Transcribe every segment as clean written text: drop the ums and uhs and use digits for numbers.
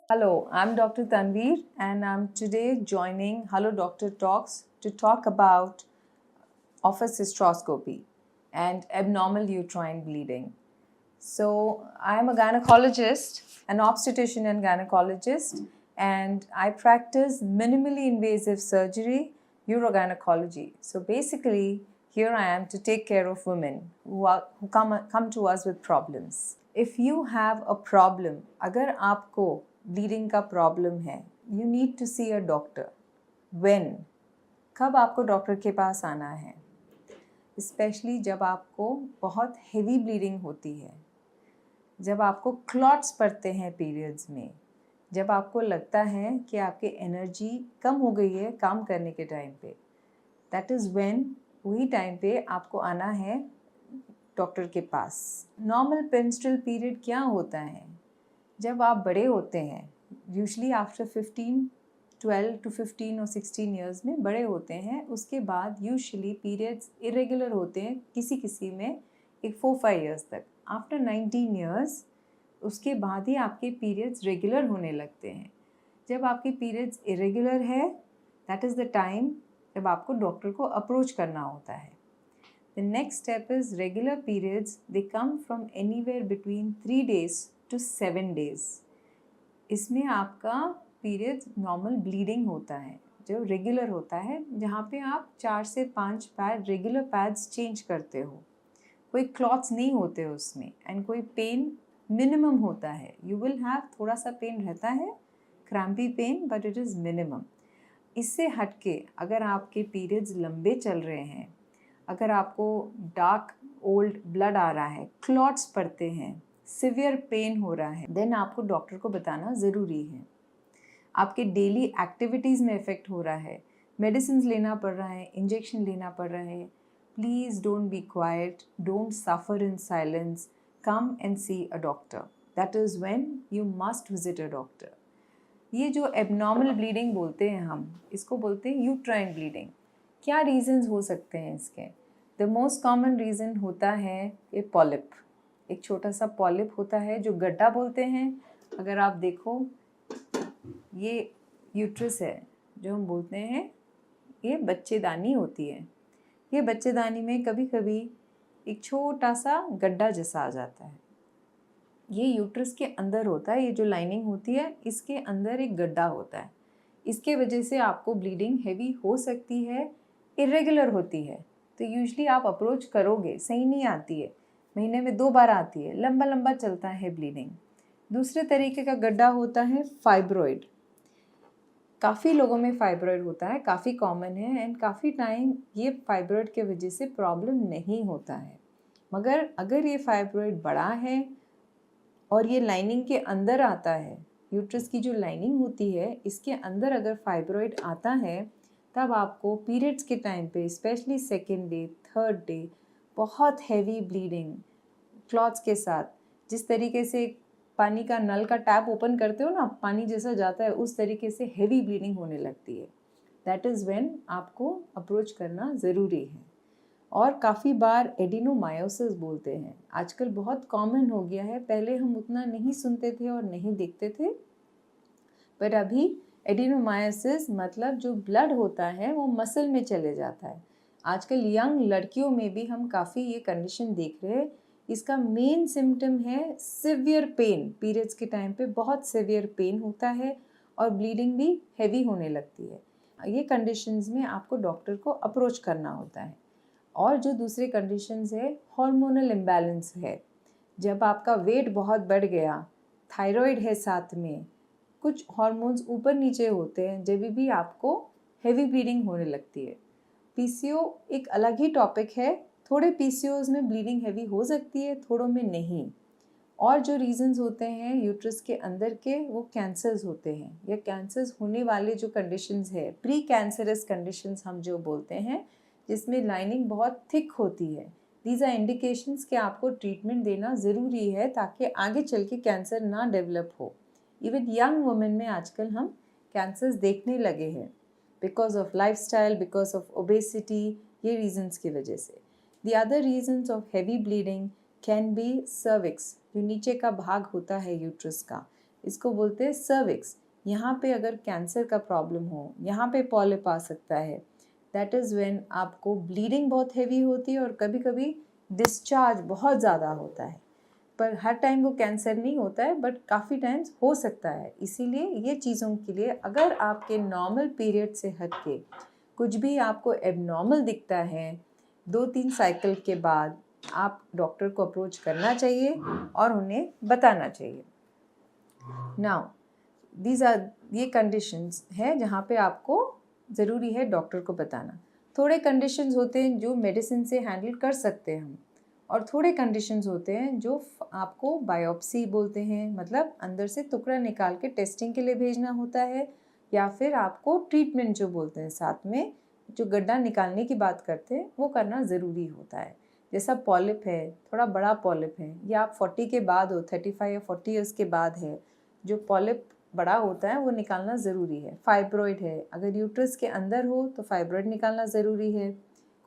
Hello, I'm Dr. Tanveer and I'm today joining Hello Doctor Talks to talk about office hysteroscopy and abnormal uterine bleeding. So, I'm a gynecologist, an obstetrician and gynecologist, and I practice minimally invasive surgery, urogynecology. So, basically, here I am to take care of women who come to us with problems. If you have a problem, अगर आपको bleeding का problem है, you need to see a doctor. When? कब आपको doctor के पास आना है? Specially जब आपको बहुत हेवी ब्लीडिंग होती है, जब आपको क्लॉट्स पड़ते हैं पीरियड्स में, जब आपको लगता है कि आपकी एनर्जी कम हो गई है काम करने के टाइम पे, दैट इज़ व्हेन वही टाइम पे आपको आना है डॉक्टर के पास। नॉर्मल मेंस्ट्रुअल पीरियड क्या होता है? जब आप बड़े होते हैं, यूजुअली आफ्टर 12 to 15 और 16 ईयर्स में बड़े होते हैं, उसके बाद यूजुअली पीरियड्स इरेगुलर होते हैं किसी किसी में एक 4-5 ईयर्स तक। आफ्टर 19 ईयर्स उसके बाद ही आपके पीरियड्स रेगुलर होने लगते हैं। जब आपके पीरियड्स इरेगुलर है, दैट इज़ द टाइम जब आपको डॉक्टर को अप्रोच करना होता है। The next step is regular periods. They come from anywhere between 3 days to 7 days. इसमें आपका पीरियड नॉर्मल ब्लीडिंग होता है जो रेगुलर होता है, जहाँ पे आप 4 से 5 पैड रेगुलर पैड्स चेंज करते हो। कोई क्लॉट्स नहीं होते उसमें एंड कोई पेन मिनिमम होता है। यू विल हैव थोड़ा सा पेन रहता है, crampy pain, but it is minimum. इससे हटके अगर आपके पीरियड्स लंबे चल रहे हैं, अगर आपको डार्क ओल्ड ब्लड आ रहा है, क्लॉट्स पड़ते हैं, सिवियर पेन हो रहा है, देन आपको डॉक्टर को बताना ज़रूरी है। आपके डेली एक्टिविटीज़ में इफ़ेक्ट हो रहा है, मेडिसिन लेना पड़ रहा है, इंजेक्शन लेना पड़ रहा है, please don't be quiet, don't suffer in silence, come and see a doctor. That is when you must visit a doctor. ये जो एबनॉर्मल ब्लीडिंग बोलते हैं हम, इसको बोलते हैं यूट्राइन ब्लीडिंग। क्या रीज़न्स हो सकते हैं इसके? द मोस्ट कॉमन रीज़न होता है ये पॉलिप। एक छोटा सा पॉलिप होता है जो गड्ढा बोलते हैं। अगर आप देखो, ये यूट्रस है जो हम बोलते हैं, ये बच्चेदानी होती है। ये बच्चेदानी में कभी कभी एक छोटा सा गड्ढा जैसा आ जाता है। ये यूट्रस के अंदर होता है, ये जो लाइनिंग होती है इसके अंदर एक गड्ढा होता है। इसके वजह से आपको ब्लीडिंग हैवी हो सकती है, इरेगुलर होती है। तो यूजुअली आप अप्रोच करोगे, सही नहीं आती है, महीने में 2 बार आती है, लंबा लंबा चलता है ब्लीडिंग। दूसरे तरीके का गड्ढा होता है फाइब्रॉइड। काफ़ी लोगों में फाइब्रॉइड होता है, काफ़ी कॉमन है एंड काफ़ी टाइम ये फाइब्रॉइड के वजह से प्रॉब्लम नहीं होता है। मगर अगर ये फाइब्रॉइड बड़ा है और ये लाइनिंग के अंदर आता है, यूट्रस की जो लाइनिंग होती है इसके अंदर अगर फाइब्रॉइड आता है, तब आपको पीरियड्स के टाइम पे specially second day, third day बहुत हैवी ब्लीडिंग क्लॉट्स के साथ, जिस तरीके से पानी का नल का टैप ओपन करते हो ना, पानी जैसा जाता है, उस तरीके से हैवी ब्लीडिंग होने लगती है। दैट इज़ व्हेन आपको अप्रोच करना ज़रूरी है। और काफ़ी बार एडिनोमायोसिस बोलते हैं, आजकल बहुत कॉमन हो गया है। पहले हम उतना नहीं सुनते थे और नहीं देखते थे, पर अभी एडिनोमायोसिस मतलब जो ब्लड होता है वो मसल में चले जाता है। आजकल यंग लड़कियों में भी हम काफ़ी ये कंडीशन देख रहे हैं। इसका मेन सिम्टम है सिवियर पेन। पीरियड्स के टाइम पे बहुत सिवियर पेन होता है और ब्लीडिंग भी हैवी होने लगती है। ये कंडीशंस में आपको डॉक्टर को अप्रोच करना होता है। और जो दूसरे कंडीशंस है, हार्मोनल इम्बैलेंस है। जब आपका वेट बहुत बढ़ गया, थायराइड है साथ में, कुछ हार्मोन्स ऊपर नीचे होते हैं, जब भी आपको हेवी ब्लीडिंग होने लगती है। पीसीओ एक अलग ही टॉपिक है। थोड़े पीसीओज में ब्लीडिंग हैवी हो सकती है, थोड़ों में नहीं। और जो रीजंस होते हैं यूट्रस के अंदर के, वो कैंसर्स होते हैं या कैंसर्स होने वाले जो कंडीशंस है, प्री कैंसरस कंडीशंस हम जो बोलते हैं, जिसमें लाइनिंग बहुत थिक होती है। दीज आर इंडिकेशंस कि आपको ट्रीटमेंट देना ज़रूरी है ताकि आगे चल के कैंसर ना डेवलप हो। इवन यंग वुमेन में आजकल हम कैंसर्स देखने लगे हैं because of lifestyle, because of obesity, ये रीजंस की वजह से। The other reasons of heavy bleeding can be cervix, जो नीचे का भाग होता है यूट्रस का। इसको बोलते हैं सर्विक्स। यहाँ पे अगर कैंसर का प्रॉब्लम हो, यहाँ पे पॉलिप आ सकता है, दैट इज़ व्हेन आपको ब्लीडिंग बहुत हैवी होती है और कभी कभी डिस्चार्ज बहुत ज़्यादा होता है। पर हर टाइम वो कैंसर नहीं होता है, बट काफ़ी टाइम्स हो सकता है। इसीलिए ये चीज़ों के लिए अगर आपके नॉर्मल पीरियड से हट के कुछ भी आपको एबनॉर्मल दिखता है, 2-3 साइकिल के बाद आप डॉक्टर को अप्रोच करना चाहिए और उन्हें बताना चाहिए। नाउ ये कंडीशंस है जहाँ पे आपको ज़रूरी है डॉक्टर को बताना। थोड़े कंडीशंस होते हैं जो मेडिसिन से हैंडल कर सकते हैं हम, और थोड़े कंडीशंस होते हैं जो आपको बायोप्सी बोलते हैं, मतलब अंदर से टुकड़ा निकाल के टेस्टिंग के लिए भेजना होता है, या फिर आपको ट्रीटमेंट जो बोलते हैं, साथ में जो गड्ढा निकालने की बात करते हैं, वो करना ज़रूरी होता है। जैसा पॉलिप है, थोड़ा बड़ा पॉलिप है, या आप 40 के बाद हो, 35 या 40 ईयर्स के बाद है, जो पॉलिप बड़ा होता है वो निकालना ज़रूरी है। फाइब्रॉइड है, अगर यूट्रस के अंदर हो तो फाइब्रॉइड निकालना ज़रूरी है।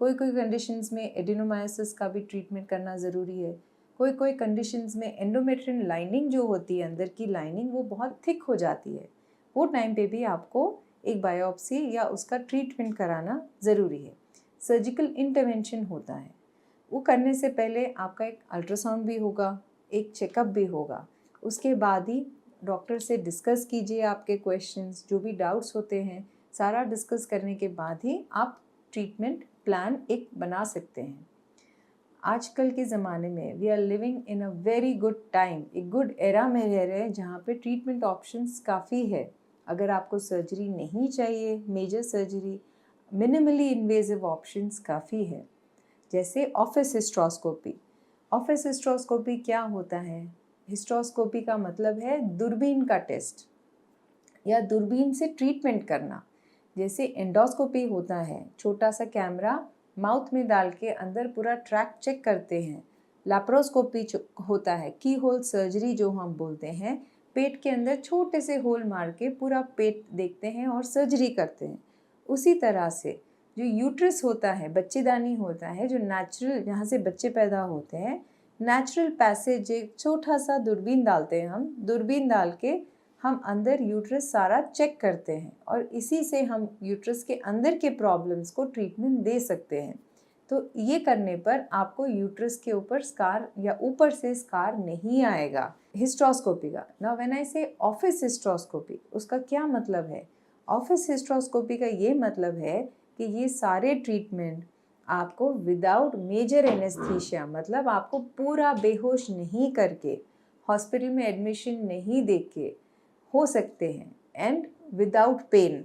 कोई कोई कंडीशंस में एडिनोमायोसिस का भी ट्रीटमेंट करना ज़रूरी है। कोई कोई कंडीशंस में एंडोमेट्रियन लाइनिंग जो होती है, अंदर की लाइनिंग, वो बहुत थिक हो जाती है। वो टाइम पे भी आपको एक बायोप्सी या उसका ट्रीटमेंट कराना ज़रूरी है। सर्जिकल इंटरवेंशन होता है, वो करने से पहले आपका एक अल्ट्रासाउंड भी होगा, एक चेकअप भी होगा। उसके बाद ही डॉक्टर से डिस्कस कीजिए आपके क्वेश्चंस, जो भी डाउट्स होते हैं, सारा डिस्कस करने के बाद ही आप ट्रीटमेंट प्लान एक बना सकते हैं। आजकल के ज़माने में we are living in a very good time, एक गुड एरा में रह रहे हैं जहाँ पे ट्रीटमेंट ऑप्शंस काफ़ी है। अगर आपको सर्जरी नहीं चाहिए, major surgery, minimally invasive options काफ़ी है। जैसे ऑफिस हिस्ट्रोस्कोपी। ऑफिस हिस्ट्रोस्कोपी क्या होता है? हिस्ट्रोस्कोपी का मतलब है दूरबीन का टेस्ट या दूरबीन से ट्रीटमेंट करना। जैसे एंडोस्कोपी होता है, छोटा सा कैमरा माउथ में डाल के अंदर पूरा ट्रैक चेक करते हैं। लैप्रोस्कोपी होता है, की होल सर्जरी जो हम बोलते हैं, पेट के अंदर छोटे से होल मार के पूरा पेट देखते हैं और सर्जरी करते हैं। उसी तरह से जो यूट्रस होता है, बच्चेदानी होता है, जो नेचुरल, जहाँ से बच्चे पैदा होते हैं, नेचुरल पैसेज, एक छोटा सा दूरबीन डालते हैं हम, दूरबीन डाल के हम अंदर यूट्रस सारा चेक करते हैं और इसी से हम यूट्रस के अंदर के प्रॉब्लम्स को ट्रीटमेंट दे सकते हैं। तो ये करने पर आपको यूट्रस के ऊपर स्कार या ऊपर से स्कार नहीं आएगा। हिस्ट्रोस्कोपी का, नाउ व्हेन आई से ऑफिस हिस्ट्रोस्कोपी, उसका क्या मतलब है? ऑफिस हिस्ट्रोस्कोपी का ये मतलब है कि ये सारे ट्रीटमेंट आपको विदाउट मेजर एनेस्थीसिया, मतलब आपको पूरा बेहोश नहीं करके, हॉस्पिटल में एडमिशन नहीं देके हो सकते हैं, and without pain,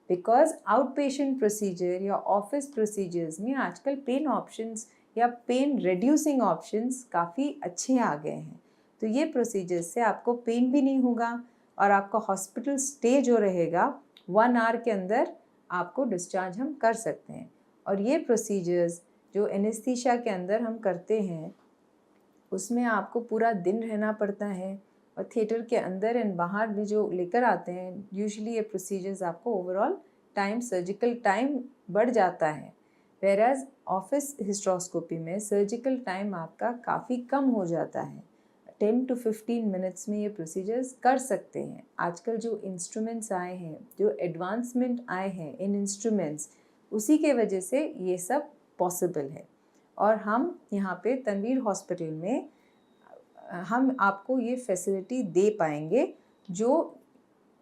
because out patient procedure या ऑफिस प्रोसीजर्स में आजकल पेन ऑप्शंस या पेन रिड्यूसिंग ऑप्शंस काफ़ी अच्छे आ गए हैं। तो ये प्रोसीजर्स से आपको पेन भी नहीं होगा और आपका हॉस्पिटल स्टे जो रहेगा 1 आवर के अंदर आपको डिस्चार्ज हम कर सकते हैं। और ये प्रोसीजर्स जो एनेस्थीसिया के अंदर हम करते हैं, उसमें आपको पूरा दिन रहना पड़ता है, और थिएटर के अंदर एंड बाहर भी जो लेकर आते हैं, यूजुअली ये प्रोसीजर्स आपको ओवरऑल टाइम, सर्जिकल टाइम बढ़ जाता है। वेराज ऑफिस हिस्ट्रोस्कोपी में सर्जिकल टाइम आपका काफ़ी कम हो जाता है, 10 to 15 मिनट्स में ये प्रोसीजर्स कर सकते हैं। आजकल जो इंस्ट्रूमेंट्स आए हैं, जो एडवांसमेंट आए हैं इन इंस्ट्रूमेंट्स, उसी के वजह से ये सब पॉसिबल है। और हम यहाँ पे तनवीर हॉस्पिटल में हम आपको ये फैसिलिटी दे पाएंगे, जो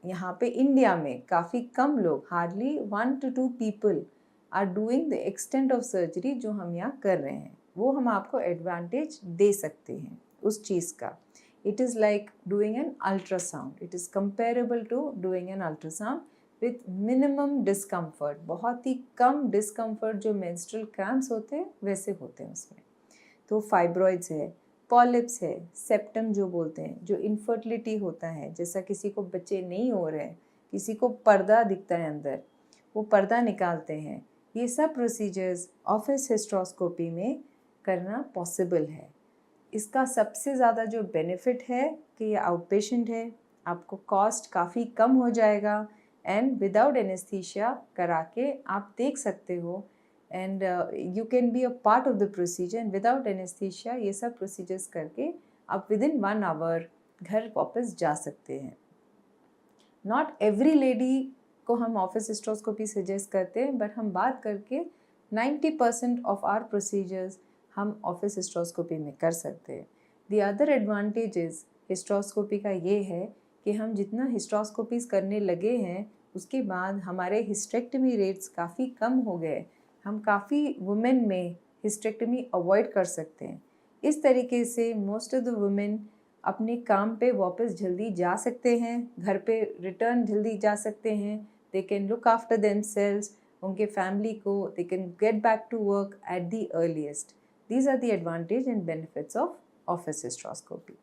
यहाँ पे इंडिया में काफ़ी कम लोग, hardly 1 to 2 people are doing the extent of surgery जो हम यहाँ कर रहे हैं, वो हम आपको एडवांटेज दे सकते हैं उस चीज़ का। It is like doing an ultrasound, it is comparable to doing an ultrasound with minimum discomfort, बहुत ही कम डिस्कम्फर्ट जो मेंस्ट्रुअल क्रैम्प्स होते हैं वैसे होते हैं उसमें। तो फाइब्रॉइड्स है, पॉलिप्स है, सेप्टम जो बोलते हैं, जो इनफर्टिलिटी होता है, जैसा किसी को बच्चे नहीं हो रहे हैं, किसी को पर्दा दिखता है अंदर, वो पर्दा निकालते हैं, ये सब प्रोसीजर्स ऑफिस हिस्ट्रोस्कोपी में करना पॉसिबल है। इसका सबसे ज़्यादा जो बेनिफिट है कि ये आउट पेशेंट है, आपको कॉस्ट काफ़ी कम हो जाएगा, एंड विदाउट एनेस्थीसिया करा के आप देख सकते हो, and you can be a part of the procedure, and without anaesthesia ये सब प्रोसीजर्स करके आप विदिन 1 आवर घर वापस जा सकते हैं। नॉट एवरी लेडी को हम ऑफिस हिस्ट्रोस्कोपी सजेस्ट करते हैं, बट हम बात करके 90% ऑफ आर प्रोसीजर्स हम ऑफिस हिस्ट्रोस्कोपी में कर सकते हैं। द अदर एडवांटेजेस हिस्ट्रोस्कोपी का ये है कि हम जितना हिस्ट्रोस्कोपीज करने लगे हैं उसके बाद हमारे हिस्टेक्टमी रेट्स काफ़ी कम हो गए। हम काफ़ी वुमेन में हिस्टेक्टमी अवॉइड कर सकते हैं। इस तरीके से मोस्ट ऑफ द वुमेन अपने काम पे वापस जल्दी जा सकते हैं, घर पे रिटर्न जल्दी जा सकते हैं। They can look after themselves, उनके फैमिली को, they can get back to work at the earliest. These are the advantages and benefits of office hysteroscopy.